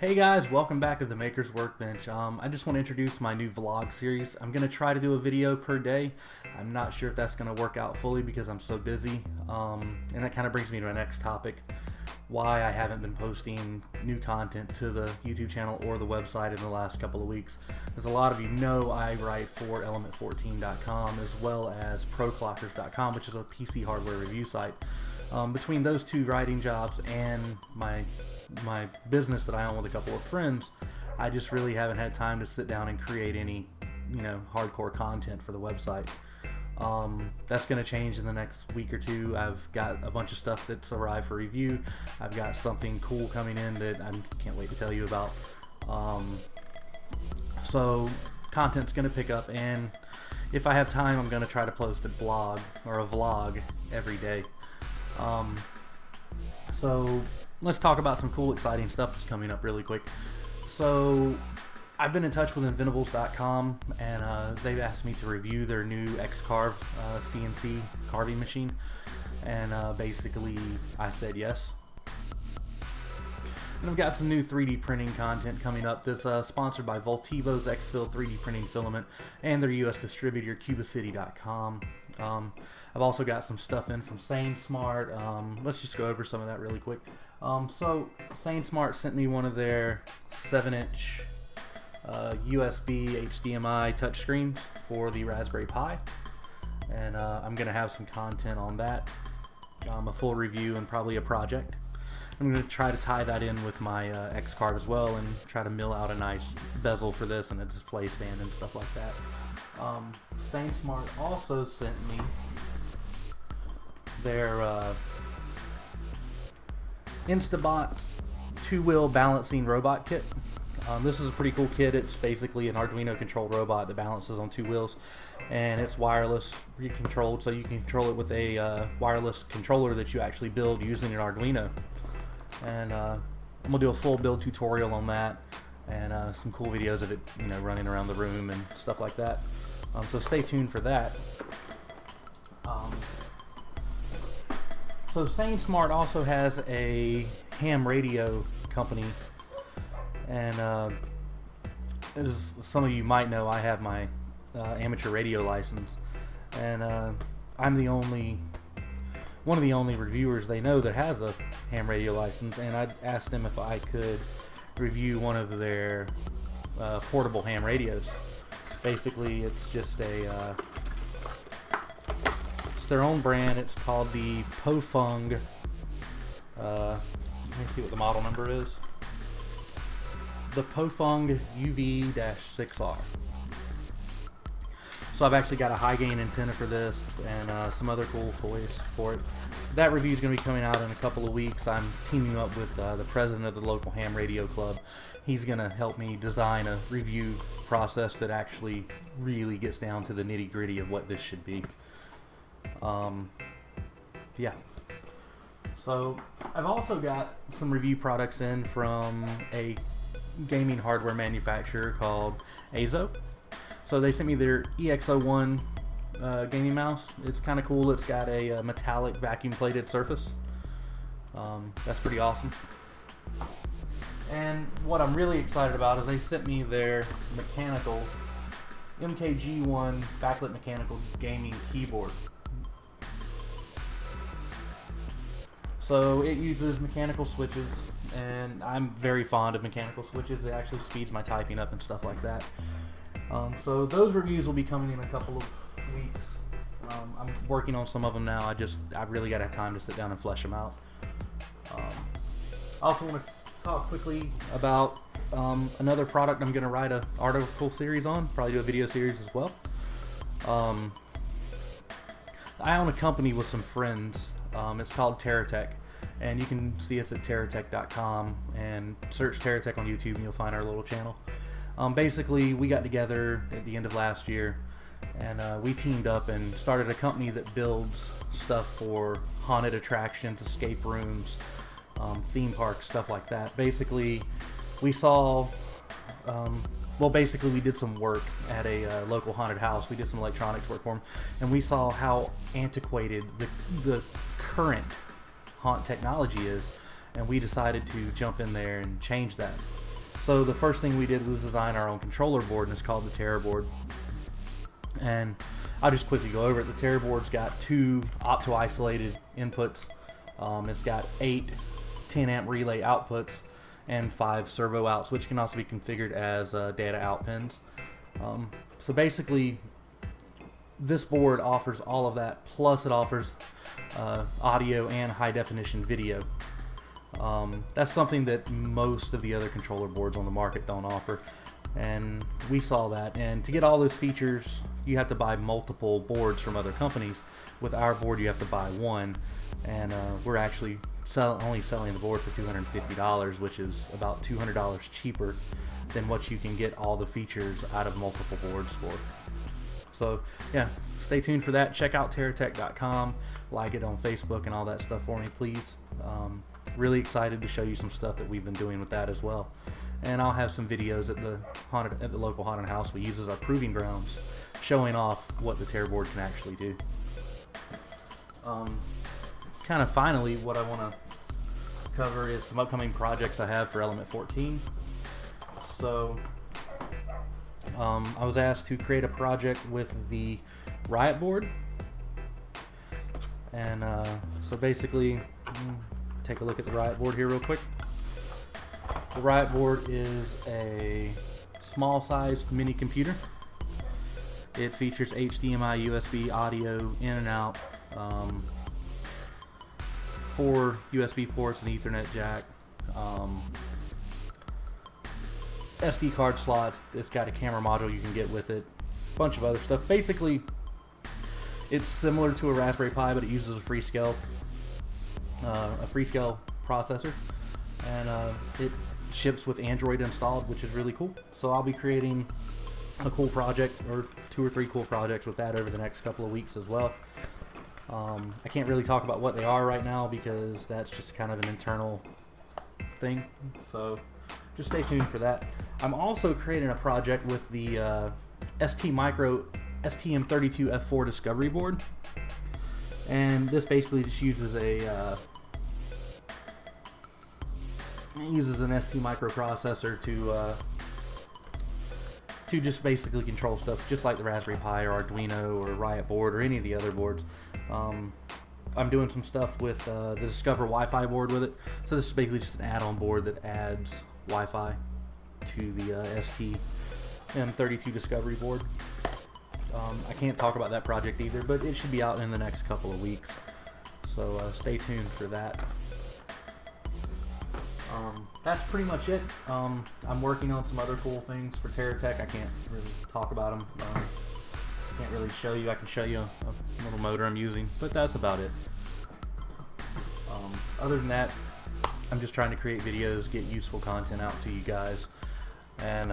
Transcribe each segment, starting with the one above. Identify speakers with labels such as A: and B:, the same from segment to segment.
A: Hey guys, welcome back to the Maker's Workbench. I just want to introduce my new vlog series. I'm going to try to do a video per day. I'm not sure if that's going to work out fully because I'm so busy. And that kind of brings me to my next topic, why I haven't been posting new content to the YouTube channel or the website in the last couple of weeks. As a lot of you know, I write for element14.com as well as proclockers.com, which is a PC hardware review site. Between those two writing jobs and my business that I own with a couple of friends, I just really haven't had time to sit down and create any, hardcore content for the website. That's going to change in the next week or two. I've got a bunch of stuff that's arrived for review. I've got something cool coming in that I can't wait to tell you about. So content's going to pick up, and if I have time, I'm going to try to post a blog or a vlog every day. So let's talk about some cool, exciting stuff that's coming up really quick. So I've been in touch with Inventables.com, and they've asked me to review their new X-Carve CNC carving machine, and basically I said yes. And I've got some new 3D printing content coming up. This sponsored by Voltivo's X-Fill 3D printing filament and their US distributor Cubicity.com. I've also got some stuff in from SaneSmart. Let's just go over some of that really quick. So SaneSmart sent me one of their 7-inch USB HDMI touchscreens for the Raspberry Pi, and I'm going to have some content on that, a full review and probably a project. I'm going to try to tie that in with my X-Carve as well and try to mill out a nice bezel for this and a display stand and stuff like that. SaneSmart also sent me their Instabot 2-wheel balancing robot kit. This is a pretty cool kit. It's basically an Arduino controlled robot that balances on 2 wheels, and it's wireless controlled, so you can control it with a wireless controller that you actually build using an Arduino. And I'm gonna do a full build tutorial on that, and some cool videos of it, running around the room and stuff like that. So stay tuned for that. So SaneSmart also has a ham radio company, and as some of you might know, I have my amateur radio license, and I'm one of the only reviewers they know that has a ham radio license, and I asked them if I could review one of their portable ham radios. Basically, it's just it's their own brand. It's called the Pofung. Let me see what the model number is. The Pofung UV-6R. So I've actually got a high gain antenna for this and some other cool toys for it. That review is going to be coming out in a couple of weeks. I'm teaming up with the president of the local ham radio club. He's going to help me design a review process that actually really gets down to the nitty gritty of what this should be. Yeah. So I've also got some review products in from a gaming hardware manufacturer called Azo. So they sent me their EX01 gaming mouse. It's kind of cool. It's got a metallic vacuum plated surface. That's pretty awesome. And what I'm really excited about is they sent me their mechanical MKG1 backlit mechanical gaming keyboard. So it uses mechanical switches, and I'm very fond of mechanical switches. It actually speeds my typing up and stuff like that. So those reviews will be coming in a couple of weeks. I'm working on some of them now. I really got to have time to sit down and flesh them out. I also want to talk quickly about another product I'm going to write an article series on, probably do a video series as well. I own a company with some friends. It's called TerraTech, and you can see us at terratech.com and search TerraTech on YouTube and you'll find our little channel. Basically, we got together at the end of last year, and we teamed up and started a company that builds stuff for haunted attractions, escape rooms, theme parks, stuff like that. Basically, we saw, we did some work at a local haunted house. We did some electronics work for them, and we saw how antiquated the current haunt technology is, and we decided to jump in there and change that. So the first thing we did was design our own controller board, and it's called the Terror board. And I'll just quickly go over it. The Terror board's got 2 opto-isolated inputs. It's got 8 10 amp relay outputs and 5 servo outs, which can also be configured as data out pins. So basically, this board offers all of that, plus it offers audio and high definition video. That's something that most of the other controller boards on the market don't offer, and we saw that. And to get all those features, you have to buy multiple boards from other companies. With our board, you have to buy one, and we're actually only selling the board for $250, which is about $200 cheaper than what you can get all the features out of multiple boards for. So yeah, stay tuned for that. Check out terratech.com, like it on Facebook and all that stuff for me, please. Really excited to show you some stuff that we've been doing with that as well. And I'll have some videos at the local haunted house we use as our proving grounds, showing off what the Terror board can actually do. Kind of finally, what I want to cover is some upcoming projects I have for Element 14. So I was asked to create a project with the Riot board, and so basically, take a look at the Riot board here real quick. The Riot board is a small sized mini computer. It features HDMI, USB audio in and out, 4 USB ports, an Ethernet jack, SD card slots. It's got a camera module you can get with it, a bunch of other stuff. Basically, it's similar to a Raspberry Pi, but it uses a Freescale processor, and it ships with Android installed, which is really cool. So I'll be creating a cool project, or 2 or 3 cool projects with that over the next couple of weeks as well. I can't really talk about what they are right now because that's just kind of an internal thing, so just stay tuned for that. I'm also creating a project with the STM32F4 Discovery board, and this basically just uses an ST microprocessor to just basically control stuff, just like the Raspberry Pi or Arduino or Riot board or any of the other boards. I'm doing some stuff with the Discover Wi-Fi board with it. So this is basically just an add-on board that adds Wi-Fi to the STM32 Discovery board. I can't talk about that project either, but it should be out in the next couple of weeks. So stay tuned for that. That's pretty much it. I'm working on some other cool things for TerraTech. I can't really talk about them. Can't really show you. I can show you a little motor I'm using, but that's about it. Other than that, I'm just trying to create videos, get useful content out to you guys, and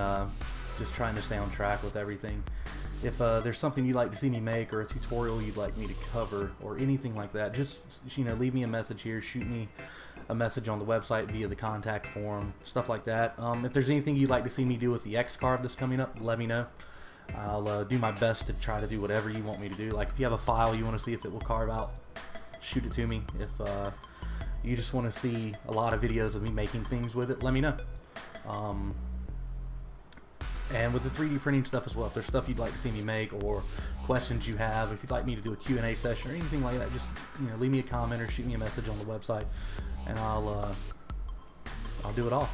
A: just trying to stay on track with everything. If there's something you'd like to see me make, or a tutorial you'd like me to cover, or anything like that, just leave me a message here, shoot me a message on the website via the contact form, stuff like that. If there's anything you'd like to see me do with the X-Carve that's coming up, let me know. I'll do my best to try to do whatever you want me to do. Like if you have a file you want to see if it will carve out, shoot it to me. If you just want to see a lot of videos of me making things with it, let me know. And with the 3D printing stuff as well, if there's stuff you'd like to see me make, or questions you have, if you'd like me to do a Q&A session or anything like that, just leave me a comment or shoot me a message on the website, and I'll do it all.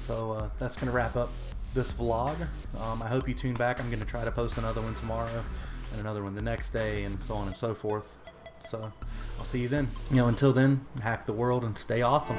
A: So that's going to wrap up this vlog. I hope you tune back. I'm going to try to post another one tomorrow and another one the next day, and so on and so forth. So I'll see you then. Until then, hack the world and stay awesome.